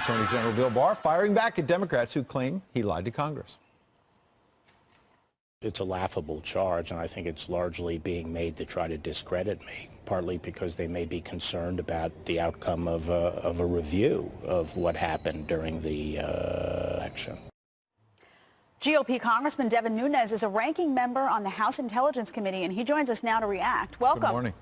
Attorney General Bill Barr firing back at Democrats who claim he lied to Congress. It's a laughable charge, and I think it's largely being made to try to discredit me, partly because they may be concerned about the outcome of a review of what happened during the election. GOP Congressman Devin Nunes is a ranking member on the House Intelligence Committee, and he joins us now to react. Welcome. Good morning.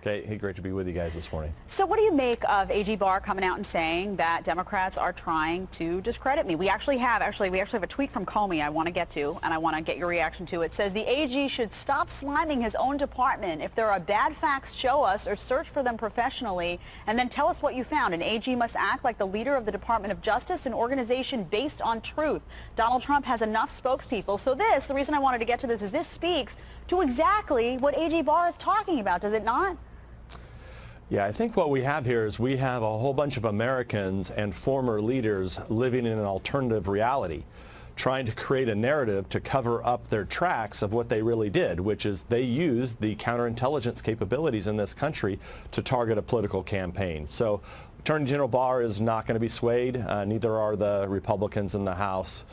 Hey, great to be with you guys this morning. So what do you make of AG Barr coming out and saying that Democrats are trying to discredit me? We actually have a tweet from Comey I want to get to, and I want to get your reaction to. It says the AG should stop sliming his own department. If there are bad facts, show us or search for them professionally, and then tell us what you found. An AG must act like the leader of the Department of Justice, an organization based on truth. Donald Trump has enough spokespeople. So the reason I wanted to get to this is this speaks to exactly what AG Barr is talking about, does it not? Yeah, I think what we have here is we have a whole bunch of Americans and former leaders living in an alternative reality, trying to create a narrative to cover up their tracks of what they really did, which is they used the counterintelligence capabilities in this country to target a political campaign. So Attorney General Barr is not going to be swayed. Neither are the Republicans in the House.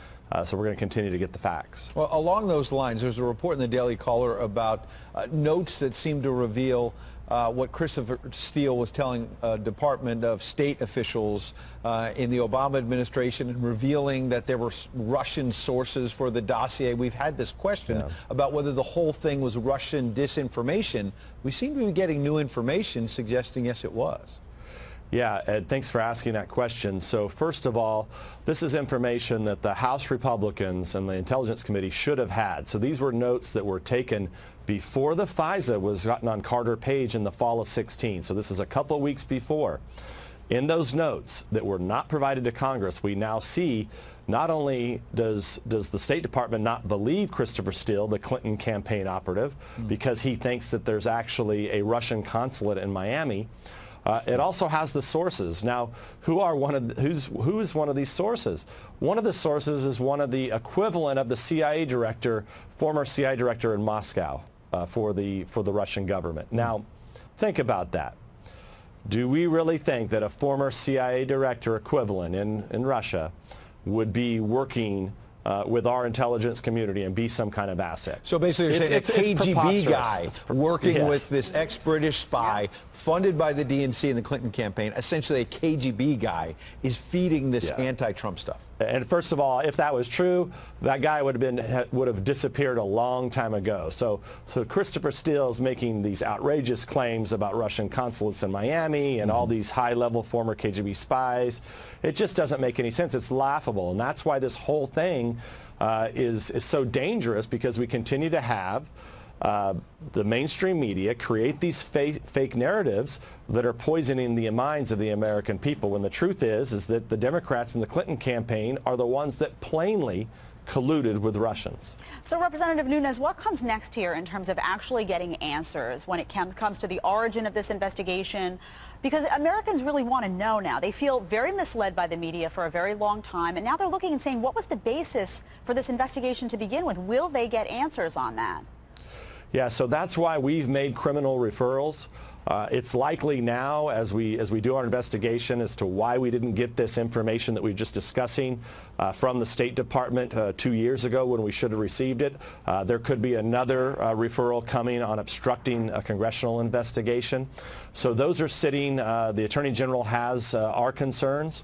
So we're going to continue to get the facts. Well, along those lines, there's a report in the Daily Caller about notes that seem to reveal what Christopher Steele was telling Department of State officials in the Obama administration, and revealing that there were Russian sources for the dossier. We've had this question about whether the whole thing was Russian disinformation. We seem to be getting new information suggesting yes, it was. Yeah, Ed, thanks for asking that question. So first of all, this is information that the House Republicans and the Intelligence Committee should have had. So these were notes that were taken before the FISA was gotten on Carter Page in the fall of 16. So this is a couple of weeks before. In those notes that were not provided to Congress, we now see not only does the State Department not believe Christopher Steele, the Clinton campaign operative, because he thinks that there's actually a Russian consulate in Miami, it also has the sources. Now, who is one of these sources? One of the sources is one of the equivalent of the CIA director, former CIA director in Moscow for the Russian government. Now, think about that. Do we really think that a former CIA director equivalent in Russia would be working with our intelligence community and be some kind of asset? So basically you're saying a KGB guy working with this ex-British spy funded by the DNC and the Clinton campaign, essentially a KGB guy, is feeding this anti-Trump stuff. And first of all, if that was true, that guy would have disappeared a long time ago. So Christopher Steele is making these outrageous claims about Russian consulates in Miami and all these high-level former KGB spies. It just doesn't make any sense. It's laughable, and that's why this whole thing is so dangerous, because we continue to have the mainstream media create these fake narratives that are poisoning the minds of the American people, when the truth is that the Democrats in the Clinton campaign are the ones that plainly colluded with Russians. So Representative Nunes, what comes next here in terms of actually getting answers when it comes to the origin of this investigation? Because Americans really want to know now. They feel very misled by the media for a very long time, and now they're looking and saying, what was the basis for this investigation to begin with? Will they get answers on that? Yeah, so that's why we've made criminal referrals. It's likely now, as we do our investigation as to why we didn't get this information that we were just discussing from the State Department 2 years ago when we should have received it, there could be another referral coming on obstructing a congressional investigation. So those are sitting. The Attorney General has our concerns.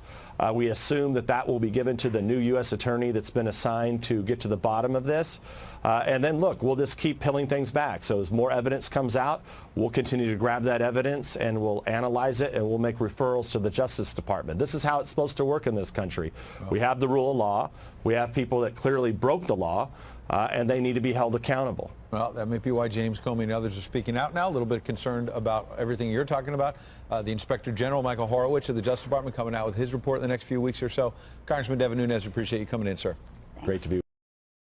We assume that will be given to the new U.S. attorney that's been assigned to get to the bottom of this. And then, look, we'll just keep peeling things back. So as more evidence comes out, we'll continue to grab that evidence and we'll analyze it, and we'll make referrals to the Justice Department. This is how it's supposed to work in this country. We have the rule of law. We have people that clearly broke the law, and they need to be held accountable. Well, that may be why James Comey and others are speaking out now, a little bit concerned about everything you're talking about. The Inspector General, Michael Horowitz of the Justice Department, coming out with his report in the next few weeks or so. Congressman Devin Nunes, appreciate you coming in, sir. Thanks. Great to be with you.